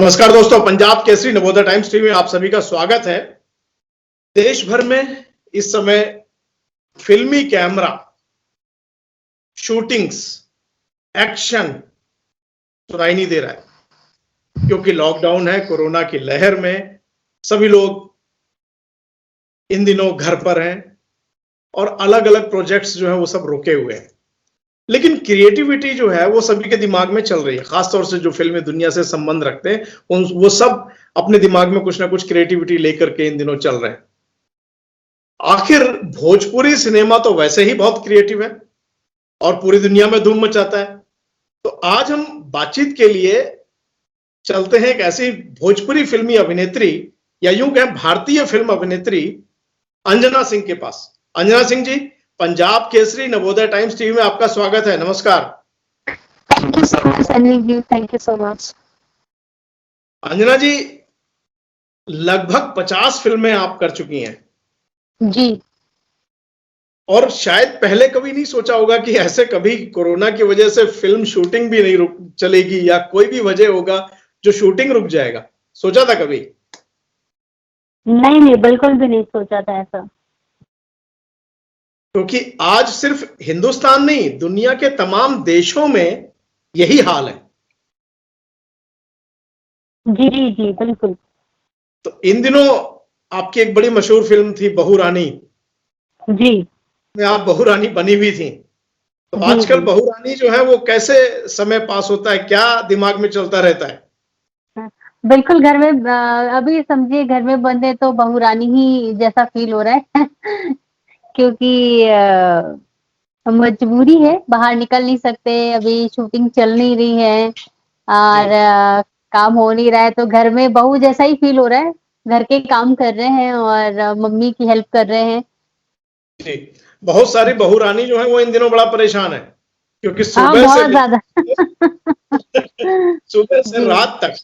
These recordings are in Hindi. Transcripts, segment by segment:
नमस्कार दोस्तों, पंजाब केसरी नवोदय टाइम्स टीवी में आप सभी का स्वागत है। देश भर में इस समय फिल्मी कैमरा, शूटिंग्स, एक्शन सुनाई नहीं दे रहा है क्योंकि लॉकडाउन है। कोरोना की लहर में सभी लोग इन दिनों घर पर हैं और अलग अलग प्रोजेक्ट्स जो हैं वो सब रुके हुए हैं, लेकिन क्रिएटिविटी जो है वो सभी के दिमाग में चल रही है। खासतौर से जो फिल्मी दुनिया से संबंध रखते हैं वो सब अपने दिमाग में कुछ ना कुछ क्रिएटिविटी लेकर के इन दिनों चल रहे हैं। आखिर भोजपुरी सिनेमा तो वैसे ही बहुत क्रिएटिव है और पूरी दुनिया में धूम मचाता है। तो आज हम बातचीत के लिए चलते हैं एक ऐसी भोजपुरी फिल्मी अभिनेत्री, या यूं कहें भारतीय फिल्म अभिनेत्री अंजना सिंह के पास। अंजना सिंह जी, पंजाब केसरी नवोदय टाइम्स टीवी में आपका स्वागत है। नमस्कार। Thank you so much Anil ji, thank you so much. Anjana ji, लगभग 50 फिल्में आप कर चुकी हैं जी। और शायद पहले कभी नहीं सोचा होगा कि ऐसे कभी कोरोना की वजह से फिल्म शूटिंग भी नहीं रुक चलेगी या कोई भी वजह होगा जो शूटिंग रुक जाएगा। सोचा था कभी? नहीं, बिल्कुल भी नहीं सोचा था ऐसा। क्योंकि आज सिर्फ हिंदुस्तान नहीं, दुनिया के तमाम देशों में यही हाल है। जी जी जी, बिल्कुल। तो इन दिनों आपकी एक बड़ी मशहूर फिल्म थी बहू रानी। जी। में आप बहू रानी बनी हुई थी। तो जी, आजकल जी। बहू रानी जो है वो कैसे समय पास होता है, क्या दिमाग में चलता रहता है? बिल्कुल, घर में अभी समझिए घर में बंद है तो बहू रानी ही जैसा फील हो रहा है क्योंकि मजबूरी है, बाहर निकल नहीं सकते, अभी शूटिंग चल नहीं रही है और काम हो नहीं रहा है, तो घर में बहू जैसा ही फील हो रहा है। घर के काम कर रहे हैं और मम्मी की हेल्प कर रहे हैं। जी, बहुत सारी बहू रानी जो है वो इन दिनों बड़ा परेशान है क्योंकि हाँ, सुबह से बहुत ज्यादा सुबह से जी। रात तक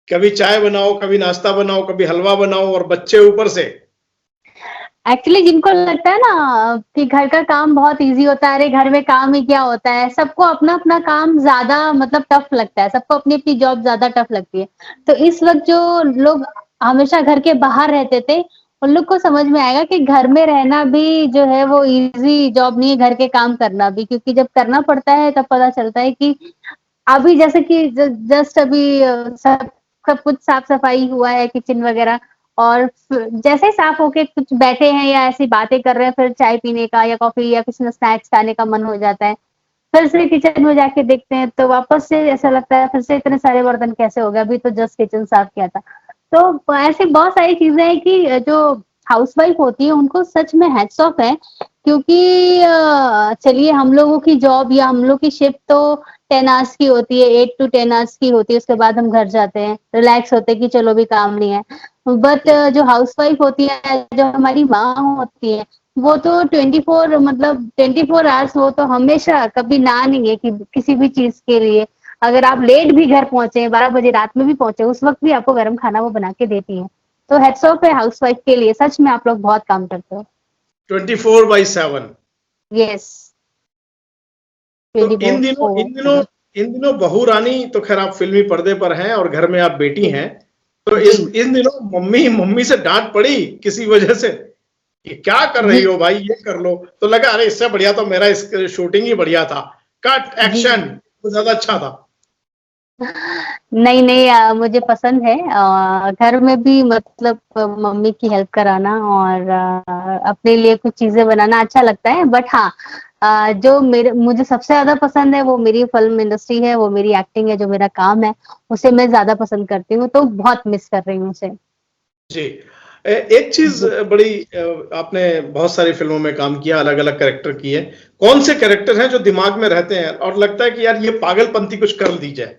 कभी चाय बनाओ, कभी नाश्ता बनाओ, कभी हलवा बनाओ और बच्चे ऊपर से। एक्चुअली जिनको लगता है ना कि घर का काम बहुत इजी होता है, अरे घर में काम ही क्या होता है, सबको अपना अपना काम ज्यादा मतलब टफ लगता है, सबको अपनी अपनी जॉब ज्यादा टफ लगती है। तो इस वक्त जो लोग हमेशा घर के बाहर रहते थे, उन लोग को समझ में आएगा कि घर में रहना भी जो है वो इजी जॉब नहीं है, घर के काम करना भी, क्योंकि जब करना पड़ता है तब पता चलता है कि अभी जैसे कि जस्ट अभी सब सब कुछ साफ सफाई हुआ है, किचन वगैरह, और जैसे ही साफ होके कुछ बैठे हैं या ऐसी बातें कर रहे हैं, फिर चाय पीने का या कॉफी या कुछ स्नैक्स खाने का मन हो जाता है। फिर से किचन में जाके देखते हैं तो वापस से ऐसा लगता है फिर से इतने सारे बर्तन कैसे हो गए, अभी तो जस्ट किचन साफ किया था। तो ऐसी बहुत सारी चीजें हैं कि जो हाउसवाइफ होती है उनको सच में हैट्स ऑफ है, क्योंकि चलिए हम लोगों की जॉब या हम लोग की शिफ्ट तो 10 आवर्स की होती है, 8 to 10 आवर्स की होती है, उसके बाद हम घर जाते हैं, रिलैक्स होते हैं कि चलो भी काम नहीं है। बट जो हाउसवाइफ होती है, जो हमारी माँ होती है, वो तो 24 मतलब 24 आवर्स, वो तो हमेशा कभी ना नहीं है कि किसी भी चीज के लिए। अगर आप लेट भी घर पहुंचे, 12 बजे रात में भी पहुंचे, उस वक्त भी आपको गर्म खाना वो बना के देती है। तो हेड्स ऑफ है हाउसवाइफ के लिए, सच में आप लोग बहुत काम करते हो। 24/7। यस। तो इन दिनों बहू रानी तो खैर आप फिल्मी पर्दे पर हैं और घर में आप बेटी हैं। तो इन दिनों मम्मी से डांट पड़ी किसी वजह से कि क्या कर रही हो भाई, ये कर लो? तो लगा अरे इससे बढ़िया तो मेरा शूटिंग ही बढ़िया था, कट एक्शन वो ज्यादा अच्छा था। नहीं नहीं, मुझे पसंद है घर में भी मतलब मम्मी की हेल्प कराना और अपने लिए कुछ चीजें बनाना अच्छा लगता है। बट हाँ, जो मुझे सबसे ज्यादा पसंद है वो मेरी फिल्म इंडस्ट्री है, वो मेरी एक्टिंग है, जो मेरा काम है उसे मैं ज्यादा पसंद करती हूँ, तो बहुत मिस कर रही हूँ उसे। जी, एक चीज बड़ी, आपने बहुत सारी फिल्मों में काम किया, अलग अलग कैरेक्टर किए। कौन से कैरेक्टर हैं जो दिमाग में रहते हैं और लगता है कि यार ये पागलपंती कुछ कर दी जाए?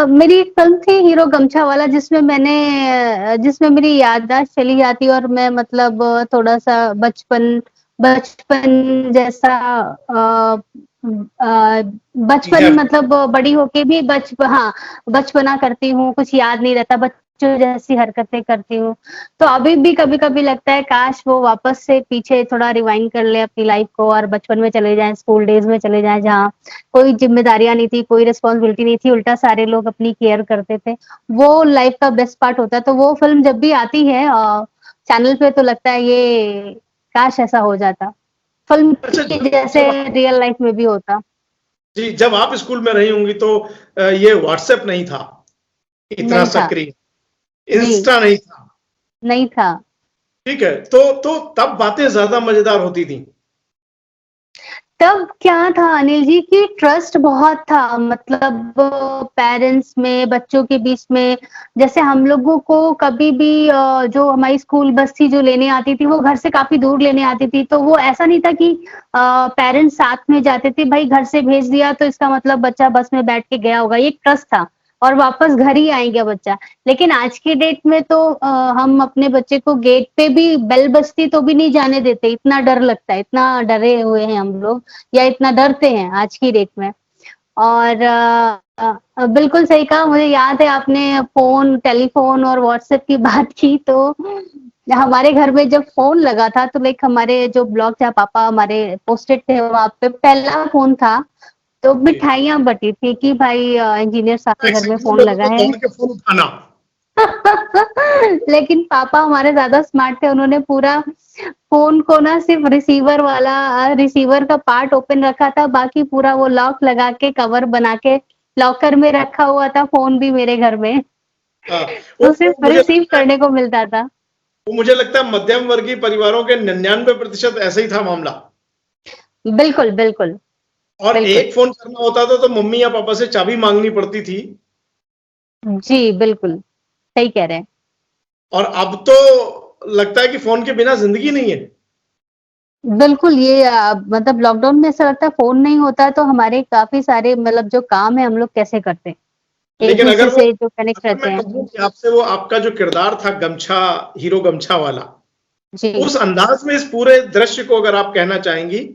मेरी एक फिल्म थी हीरो गमछा वाला, जिसमें मेरी याददाश्त चली जाती और मैं मतलब थोड़ा सा बचपन जैसा बचपन मतलब बड़ी होके भी हाँ बचपना करती हूँ, कुछ याद नहीं रहता, बच्चों जैसी हरकतें करती हूँ। तो अभी भी कभी-कभी लगता है काश वो वापस से पीछे थोड़ा रिवाइंड कर ले अपनी लाइफ को और बचपन में चले जाएँ, स्कूल डेज़ में चले जाएँ जहाँ कोई ज़िम्मेदारियाँ नहीं थी, कोई रिस्पॉन्सिबिलिटी नहीं थी, उल्टा सारे लोग अपनी केयर करते थे। वो लाइफ का बेस्ट पार्ट होता है, तो वो फ़िल्म जब भी आती है चैनल पे तो लगता है ये काश ऐसा हो जाता। फ़िल्म अच्छा, के जब जैसे जब रियल लाइफ में भी होता। जी, जब आप स्कूल में रही होंगी तो ये व्हाट्सएप नहीं था इतना नहीं था। सक्रिय, जी, इंस्टा नहीं था, नहीं था। ठीक है? तो तब बातें ज़्यादा मज़ेदार होती थी। तब क्या था अनिल जी कि ट्रस्ट बहुत था मतलब पेरेंट्स में, बच्चों के बीच में। जैसे हम लोगों को कभी भी जो हमारी स्कूल बस थी जो लेने आती थी, वो घर से काफ़ी दूर लेने आती थी, तो वो ऐसा नहीं था कि पेरेंट्स साथ में जाते थे, भई घर से भेज दिया तो इसका मतलब बच्चा बस में बैठ के गया होगा, ये एक ट्रस्ट था और वापस घर ही आएगा बच्चा। लेकिन आज की डेट में तो हम अपने बच्चे को गेट पे भी बेल बजती तो भी नहीं जाने देते, इतना डर लगता है, इतना डरे हुए हैं हम लोग या इतना डरते हैं आज की डेट में। और बिल्कुल सही कहा, मुझे याद है आपने फ़ोन, टेलीफ़ोन और व्हाट्सएप की बात की तो हमारे घर में जब फ़ोन लगा था तो लाइक हमारे जो ब्लॉक जहाँ पापा हमारे पोस्टेड थे वहाँ पे पहला फ़ोन था, तो जी, मिठाइयाँ बँटी थी कि भाई इंजीनियर साहब के घर में एक्साइटमेंट फ़ोन होता लगा था है। दौड़ के फ़ोन उठाना। लेकिन पापा हमारे ज़्यादा स्मार्ट थे, उन्होंने पूरा फ़ोन को ना सिर्फ़ रिसीवर वाला रिसीवर का पार्ट ओपन रखा था, बाकी पूरा वो लॉक लगा के कवर बना के लॉकर में रखा हुआ था फ़ोन भी मेरे घर में। हाँ, तो सिर्फ़ रिसीव करने को मिलता था। वो मुझे लगता है मध्यम वर्गीय परिवारों के 99% ऐसे ही था मामला। बिल्कुल, बिल्कुल, और बिल्कुल। एक फ़ोन करना होता था तो मम्मी या पापा से चाबी माँगनी पड़ती थी। जी, बिल्कुल, सही कह रहे हैं। और अब तो लगता है कि फ़ोन के बिना ज़िंदगी नहीं है। बिल्कुल, ये मतलब लॉकडाउन में ऐसा लगता है फ़ोन नहीं होता है तो हमारे काफ़ी सारे मतलब जो काम है हम लोग कैसे करते हैं, लेकिन एक-दूसरे से जो कनेक्ट अगर रहते मैं हैं। कहूँ कि आपसे वो आपका जो किरदार था गमछा हीरो गमछा वाला, जी। उस अंदाज़ में इस पूरे दृश्य को अगर आप कहना चाहेंगी,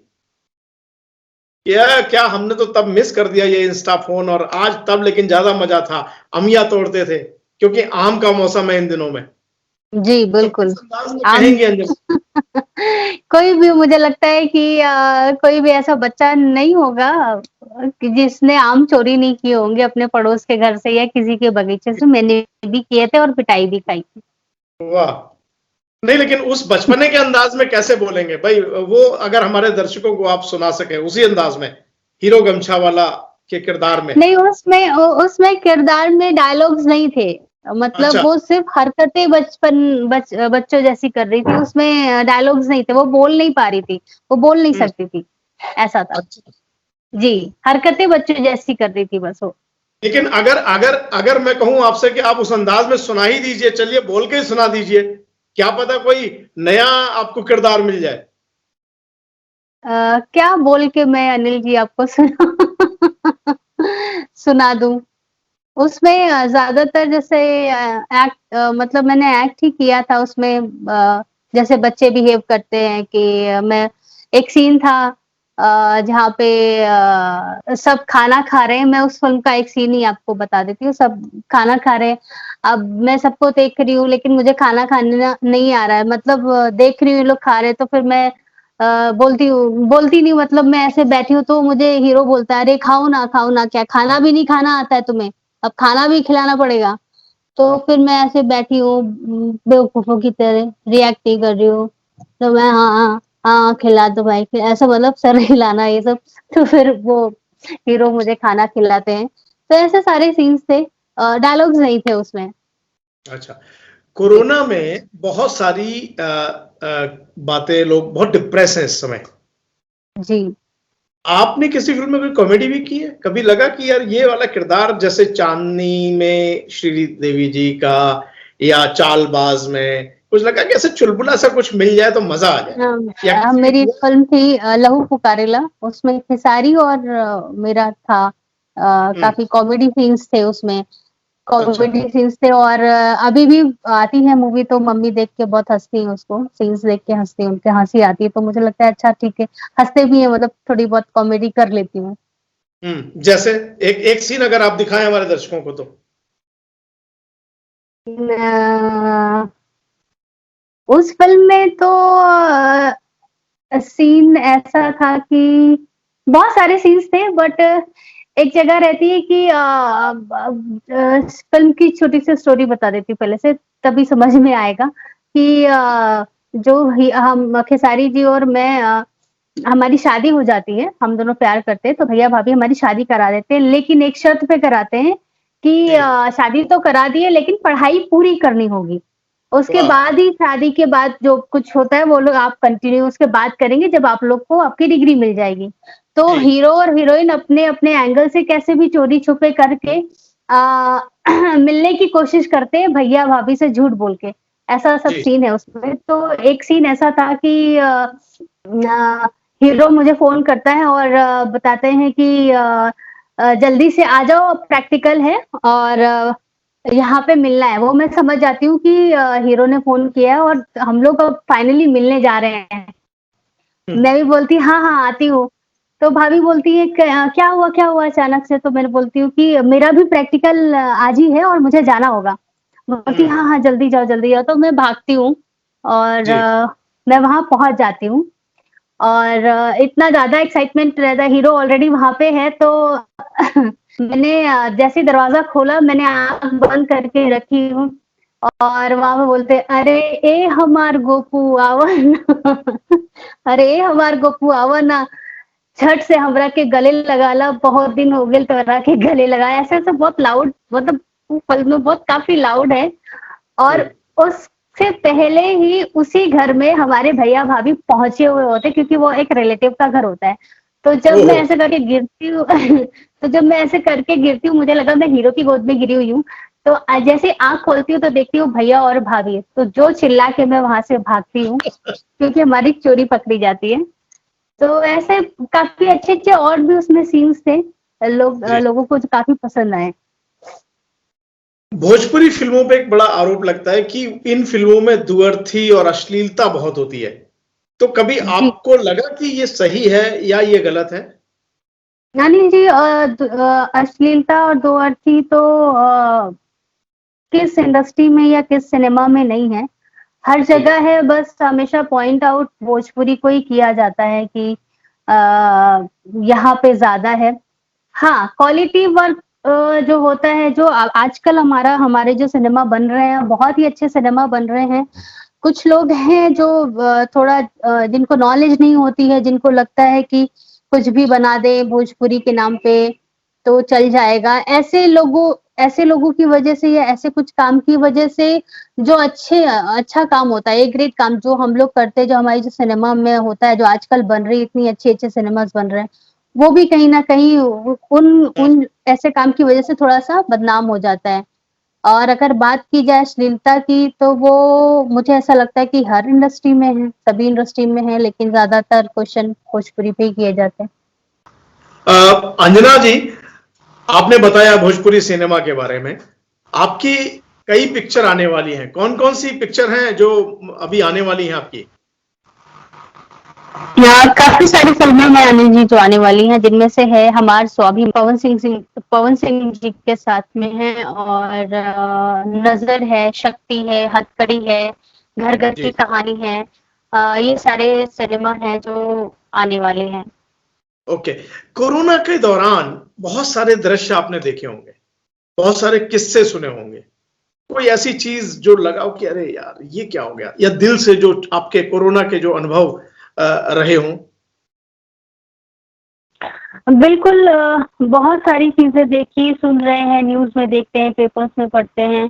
या क्या हमने तो तब मिस कर दिया ये इंस्टा फ़ोन और आज तब लेकिन ज़्यादा मज़ा था, अमिया तोड़ते थे, क्योंकि आम का मौसम है इन दिनों में। जी, तो बिल्कुल। किस अंदाज़ में आम कहेंगे अंजलि? कोई भी मुझे लगता है कि कोई भी ऐसा बच्चा नहीं होगा कि जिसने आम चोरी नहीं किए होंगे अपने पड़ोस के घर से या किसी के बगीचे से। मैंने भी किए थे और पिटाई भी खाई थी। वाह! नहीं, लेकिन उस बचपने के अंदाज में कैसे बोलेंगे भाई? वो अगर हमारे दर्शकों को आप सुना सकें उसी अंदाज में, हीरो गमछा वाला के किरदार में। नहीं उसमें किरदार में डायलॉग्स नहीं थे। मतलब अच्छा। वो सिर्फ़ हरकतें बच्चों जैसी कर रही थी, उसमें डायलॉग्स नहीं थे, वो बोल नहीं पा रही थी, वो बोल नहीं हम्म, सकती थी, ऐसा था। अच्छा। जी, हरकतें बच्चों जैसी कर रही थी बस वो। लेकिन अगर अगर अगर मैं कहूं आपसे कि आप उस अंदाज में सुना ही दीजिए, चलिए बोल के ही सुना दीजिए, क्या पता कोई नया आपको किरदार मिल जाए। क्या बोल के मैं अनिल जी आपको सुना दूँ? उसमें ज़्यादातर जैसे मतलब मैंने एक्ट ही किया था उसमें जैसे बच्चे बिहेव करते हैं कि मैं एक सीन था जहाँ पे सब खाना खा रहे हैं, मैं उस फ़िल्म का एक सीन ही आपको बता देती हूँ, सब खाना खा रहे हैं, अब मैं सबको देख रही हूँ लेकिन मुझे खाना खाने ना नहीं आ रहा है, मतलब देख रही हूँ ये लोग खा रहे हैं तो फिर मैं बोलती नहीं मतलब मैं ऐसे बैठी हूँ तो मुझे हीरो बोलता है, "अरे खाओ ना, क्या खाना भी नहीं खाना आता है तुम्हें?" अब खाना भी खिलाना पड़ेगा। तो फिर मैं ऐसे बैठी हूँ बेवकूफ़ों की तरह रिएक्ट नहीं कर रही हूँ। तो मैं हाँ, खिला दो भाई ऐसा मतलब सर हिलाना ये सब। तो फिर वो हीरो मुझे खाना खिलाते हैं। तो ऐसे सारे सीन्स थे डायलॉग्स नहीं थे उसमें। अच्छा। जी, कोरोना में बहुत सारी बातें, लोग बहुत डिप्रेस हैं इस समय। जी। आपने किसी फ़िल्म में कोई कॉमेडी भी की है? कभी लगा कि यार ये वाला किरदार जैसे चांदनी में श्रीदेवी जी का या चालबाज़ में, कुछ लगा कि ऐसे चुलबुला सा कुछ मिल जाए तो मज़ा आ जाए? या किसी मेरी एक हुआ? फ़िल्म थी लहू पुकारेला उसमें खेसारी और मेरा था हुँ, काफ़ी कॉमेडी सीन्स थे उसमें। अच्छा, कॉमेडी सीन्स थे और अभी भी आती है मूवी तो मम्मी देख के बहुत हँसती हैं उसको, सीन्स देख के हँसती हैं, उनके हँसी आती है तो मुझे लगता है अच्छा ठीक है, हँसते भी हैं मतलब थोड़ी बहुत कॉमेडी कर लेती हूँ। हुँ, जैसे एक एक सीन अगर आप दिखाएँ हमारे दर्शकों को तो? अ, उस फ़िल्म में तो सीन ऐसा था कि बहुत सारे सीन्स थे बट एक जगह रहती है कि फ़िल्म की छोटी-सी स्टोरी बता देती हूँ पहले से, तभी समझ में आएगा कि जो ही हम खेसारी जी और मैं हमारी शादी हो जाती है, हम दोनों प्यार करते हैं, तो भैया-भाभी हमारी शादी करा देते हैं, लेकिन एक शर्त पे कराते हैं कि जी। शादी तो करा दी है लेकिन पढ़ाई पूरी करनी होगी। उसके वाह! बाद ही शादी के बाद जो कुछ होता है वो लोग आप कंटिन्यू उसके बाद करेंगे जब आप लोग को आपकी डिग्री मिल जाएगी। तो जी, हीरो और हीरोइन अपने-अपने एंगल से कैसे भी चोरी-छुपे करके अ, मिलने की कोशिश करते हैं भैया-भाभी से झूठ बोल के। ऐसा सब जी, सीन है उसमें। तो एक सीन ऐसा था कि हीरो मुझे फ़ोन करता है और बताते हैं कि जल्दी से आ जाओ प्रैक्टिकल है और यहाँ पे मिलना है। वो मैं समझ जाती हूँ कि हीरो ने फ़ोन किया है और हम लोग अब फाइनली मिलने जा रहे हैं। हुँ, मैं भी बोलती हाँ, हाँ, आती हूँ। तो भाभी बोलती है क्या हुआ अचानक से? तो मैं बोलती हूँ कि मेरा भी प्रैक्टिकल आज ही है और मुझे जाना होगा। बोलती हुँ, हाँ, हाँ, जल्दी जाओ। तो मैं भागती हूँ और जी, मैं वहाँ पहुँच जाती हूँ और इतना ज़्यादा एक्साइटमेंट रहता है, हीरो ऑलरेडी वहाँ पे है तो मैंने जैसे ही दरवाज़ा खोला मैंने आँख बंद करके रखी हूँ और वहाँ पे बोलते अरे ए हमार गोपू आवा ना अरे ए हमार गोपू आवा ना झट से हमरा के गले लगा ला बहुत दिन हो गए तोरा के गले लगाए ऐसे-ऐसे बहुत लाउड मतलब वो पल में बहुत काफ़ी लाउड है जी। और उससे पहले ही उसी घर में हमारे भैया-भाभी पहुँचे हुए होते क्योंकि वो एक रिलेटिव का घर होता है। तो जब मैं ओहो! ऐसे करके गिरती हूँ तो जब मैं ऐसे करके गिरती हूँ मुझे लगा मैं हीरो की गोद में गिरी हुई हूँ। तो जैसे आँख खोलती हूँ तो देखती हूँ भैया और भाभी। तो जो चिल्ला के मैं वहाँ से भागती हूँ क्योंकि हमारी चोरी पकड़ी जाती है। तो ऐसे काफ़ी अच्छे-अच्छे और भी उसमें सीन्स थे। जी। लोगों को जो काफ़ी पसंद आए। भोजपुरी फ़िल्मों पे एक बड़ा आरोप लगता है कि इन फ़िल्मों में दुअर्थी और अश्लीलता बहुत होती है। तो कभी जी। आपको लगा कि ये सही है या ये गलत है? यानी जी अश्लीलता और दो-अर्थी तो किस इंडस्ट्री में या किस सिनेमा में नहीं है। हर जी, जगह है बस हमेशा पॉइंट आउट भोजपुरी को ही किया जाता है कि यहाँ पे ज़्यादा है। हाँ, क्वालिटी वर्क जो होता है जो आजकल हमारे जो सिनेमा बन रहे हैं बहुत ही अच्छे सिनेमा बन रहे हैं। कुछ लोग हैं जो थोड़ा जिनको नॉलेज नहीं होती है, जिनको लगता है कि कुछ भी बना दें भोजपुरी के नाम पे तो चल जाएगा। ऐसे लोगों की वजह से या ऐसे कुछ काम की वजह से जो अच्छा काम होता है, ए ग्रेड काम जो हम लोग करते हैं, जो हमारी जो सिनेमा में होता है, जो आजकल बन रही है, इतनी अच्छे-अच्छे सिनेमाज़ बन रहे हैं, वो भी कहीं न कहीं उन हुँ, उन ऐसे काम की वजह से थोड़ा-सा बदनाम हो जाता है। और अगर बात की जाए अश्लीलता की तो वो मुझे ऐसा लगता है कि हर इंडस्ट्री में है, सभी इंडस्ट्री में है लेकिन ज़्यादातर क्वेश्चन भोजपुरी पे ही किए जाते हैं। अंजना जी, आपने बताया भोजपुरी सिनेमा के बारे में। आपकी कई पिक्चर आने वाली हैं। कौन-कौन सी पिक्चर हैं जो अभी आने वाली हैं आपकी? यहाँ काफ़ी सारी फ़िल्में हैं अनिल जी जो आने वाली हैं, जिनमें से है हमार स्वाभिमान पवन सिंह जी के साथ में है और नज़र है, शक्ति है, हथकड़ी है, घर घर की जी। कहानी है। ये सारे सिनेमा हैं जो आने वाले हैं। ओके। कोरोना के दौरान बहुत सारे दृश्य आपने देखे होंगे, बहुत सारे किस्से सुने होंगे। कोई ऐसी चीज़ जो लगा हो कि अरे यार! ये क्या हो गया? या दिल से जो आपके कोरोना के जो अनुभव रहे हों? बिल्कुल बहुत सारी चीज़ें देखी, सुन रहे हैं, न्यूज़ में देखते हैं, पेपर्स में पढ़ते हैं।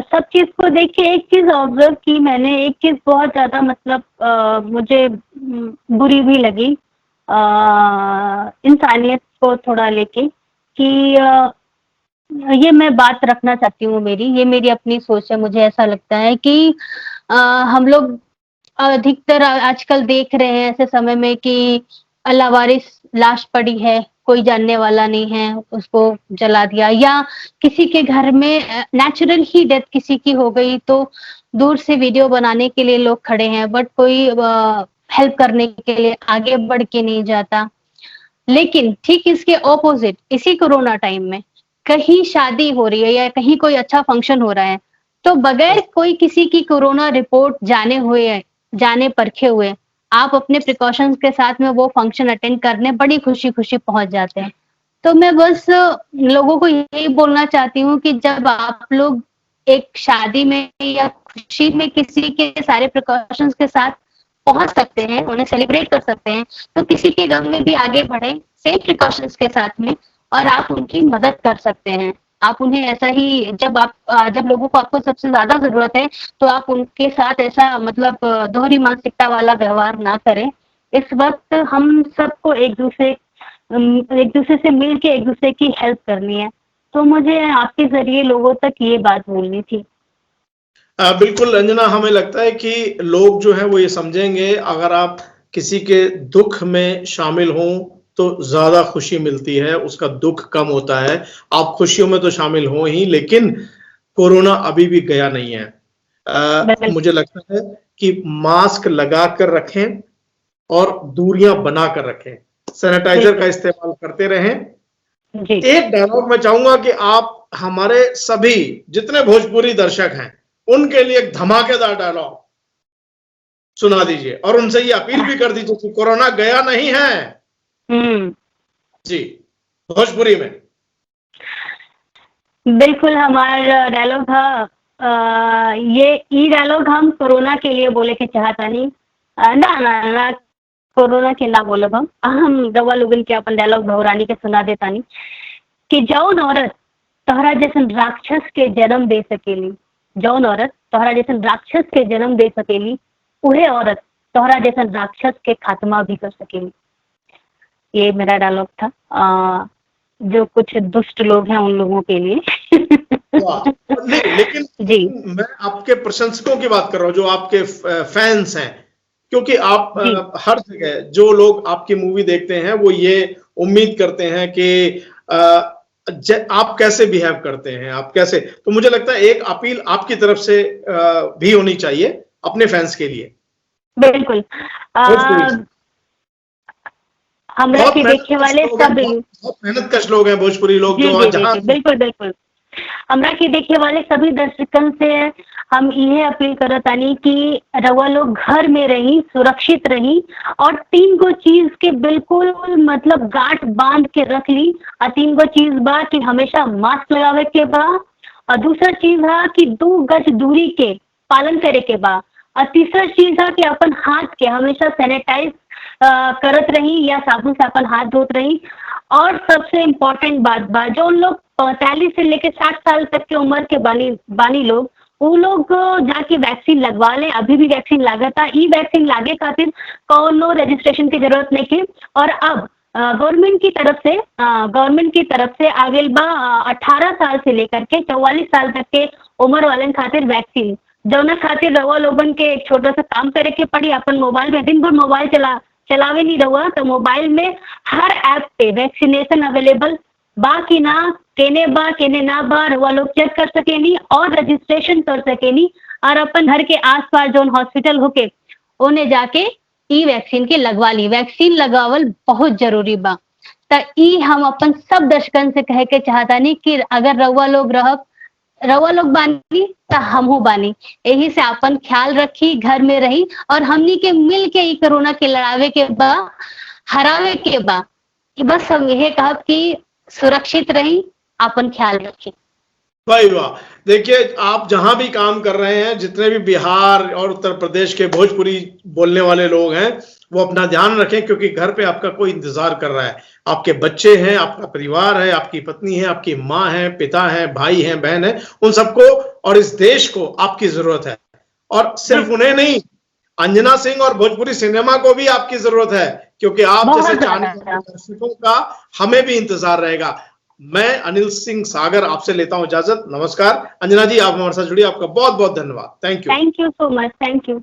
सब चीज़ को देख के एक चीज़ ऑब्ज़र्व की मैंने, एक चीज़ बहुत ज़्यादा मतलब मुझे बुरी भी लगी इंसानियत को थोड़ा लेके कि ये मैं बात रखना चाहती हूँ मेरी, ये मेरी अपनी सोच है, मुझे ऐसा लगता है कि हम लोग अधिकतर आजकल देख रहे हैं ऐसे समय में कि लावारिस लाश पड़ी है, कोई जानने वाला नहीं है, उसको जला दिया या किसी के घर में नेचुरल ही डेथ किसी की हो गई तो दूर से वीडियो बनाने के लिए लोग खड़े हैं बट कोई हेल्प करने के लिए आगे बढ़ के नहीं जाता। लेकिन ठीक इसके ऑपोज़िट इसी कोरोना टाइम में कहीं शादी हो रही है या कहीं कोई अच्छा फंक्शन हो रहा है, तो बगैर कोई किसी की कोरोना रिपोर्ट जाने परखे हुए आप अपने प्रिकॉशंस के साथ में वो फंक्शन अटेंड करने बड़ी खुशी-खुशी पहुँच जाते हैं। तो मैं बस लोगों को यही बोलना चाहती हूँ कि जब आप लोग एक शादी में या खुशी में किसी के सारे प्रिकॉशंस के साथ पहुँच सकते हैं, उन्हें सेलिब्रेट कर सकते हैं, तो किसी के गम में भी आगे बढ़ें, सेम प्रिकॉशंस के साथ में और आप उनकी मदद कर सकते हैं। आप उन्हें ऐसा ही जब लोगों को आपको सबसे ज़्यादा ज़रूरत है, तो आप उनके साथ ऐसा मतलब दोहरी मानसिकता वाला व्यवहार ना करें। इस वक़्त हम सबको एक-दूसरे से मिल के एक-दूसरे की हेल्प करनी है। तो मुझे आपके ज़रिए लोगों तक ये बात बोलनी थी। बिल्कुल अंजना, हमें लगता है कि लोग जो हैं वो ये समझेंगे, अगर आप किसी के दुख में शामिल हों तो ज्यादा खुशी मिलती है, उसका दुख कम होता है। आप खुशियों में तो शामिल हो ही, लेकिन कोरोना अभी भी गया नहीं है। मुझे लगता है कि मास्क लगा कर रखें और दूरियां बना कर रखें, सैनिटाइजर का इस्तेमाल करते रहें। एक डायलॉग मैं चाहूंगा कि आप हमारे सभी जितने भोजपुरी दर्शक हैं उनके लिए एक धमाकेदार डायलॉग सुना दीजिए और उनसे ये अपील भी कर दीजिए कि कोरोना गया नहीं है। जी, भोजपुरी में। बिल्कुल, हमारा डायलॉग था ये डायलॉग हम कोरोना के लिए बोले के चाहता नहीं, ना कोरोना के ना बोलब हम दवा लोगन के अपन डायलॉग बहुरानी के सुना देता नहीं कि जौन औरत तोहरा जैसन राक्षस के जन्म दे सकेली, जौन औरत तोहरा जैसन राक्षस के जन्म दे सकेली, उहे औरत तोहरा जैसन राक्षस के खात्मा भी कर सकेली। ये मेरा डायलॉग था जो कुछ दुष्ट लोग हैं उन लोगों के लिए। नहीं, लेकिन जी, मैं आपके प्रशंसकों की बात कर रहा हूँ, जो आपके फैंस हैं, क्योंकि आप हर जगह जो लोग आपकी मूवी देखते हैं वो ये उम्मीद करते हैं कि आप कैसे बिहेव करते हैं, आप कैसे, तो मुझे लगता है एक अपील आपकी तरफ से भी होनी चाहिए अपने फैंस के लिए। बिल्कुल। हमरा के देखे वाले सभी बहुत मेहनतकश लोग हैं भोजपुरी लोग, जो बिल्कुल हमरा के देखे वाले सभी दर्शकन से हम यह अपील करतानी कि रउआ लोग घर में रही, सुरक्षित रही और 3 गो चीज के बिल्कुल मतलब गांठ बांध के रख ली। 3 गो चीज बा कि हमेशा मास्क लगावे के बा, और दूसरा चीज है कि 2 गज दूरी के पालन करे के बा, और तीसरा चीज है कि अपन हाथ के हमेशा सैनिटाइज करत रही या साबुन से अपन हाथ धोत रही। और सबसे इम्पोर्टेंट बात जो लोग 45 से लेकर 60 साल तक की उम्र के बानी लोग, वो लोग जाके वैक्सीन लगवा लें। अभी भी वैक्सीन लागता, ई वैक्सीन लागे खातिर कौनो रजिस्ट्रेशन की जरूरत नहीं थी। और अब गवर्नमेंट की तरफ से आगे बा 18 साल से लेकर के 44 साल तक के उम्र वाले खातिर वैक्सीन, जौना खातिर रउआ लोगन के एक छोटा सा काम करे के पड़ी। अपन मोबाइल में दिन भर मोबाइल चलावे नहीं रहुआ, तो मोबाइल में हर ऐप पे वैक्सीनेशन अवेलेबल बा कि ना, केने ना बा, रउआ लोग चेक कर सकेनी और रजिस्ट्रेशन कर सकेनी। और अपन घर के आसपास जो हॉस्पिटल होके उन्हें जाके ई वैक्सीन के लगवा ली। वैक्सीन लगावल बहुत जरूरी बा। त ई हम अपन सब दर्शकन से कहे के चाहतानी कि अगर रउआ लोग बानी तो हमहू बानी, यही से अपन ख्याल रखी, घर में रही और हमनी के मिल के ई कोरोना के लड़ावे के बा, हरावे के बा। बस हम यही कहब कि सुरक्षित रही, अपन ख्याल रखी। भाई वाह, देखिए आप जहां भी काम कर रहे हैं, जितने भी बिहार और उत्तर प्रदेश के भोजपुरी बोलने वाले लोग हैं, वो अपना ध्यान रखें, क्योंकि घर पे आपका कोई इंतजार कर रहा है। आपके बच्चे हैं, आपका परिवार है, आपकी पत्नी है, आपकी माँ है, पिता है, भाई है, बहन है, उन सबको और इस देश को आपकी जरूरत है। और सिर्फ उन्हें नहीं, अंजना सिंह और भोजपुरी सिनेमा को भी आपकी जरूरत है, क्योंकि आप जैसे चाहने वाले दर्शकों का हमें भी इंतजार रहेगा। मैं अनिल सिंह सागर आपसे लेता हूं इजाजत। नमस्कार अंजना जी, आप हमारे साथ जुड़ी, आपका बहुत बहुत धन्यवाद। Thank you so much. Thank you.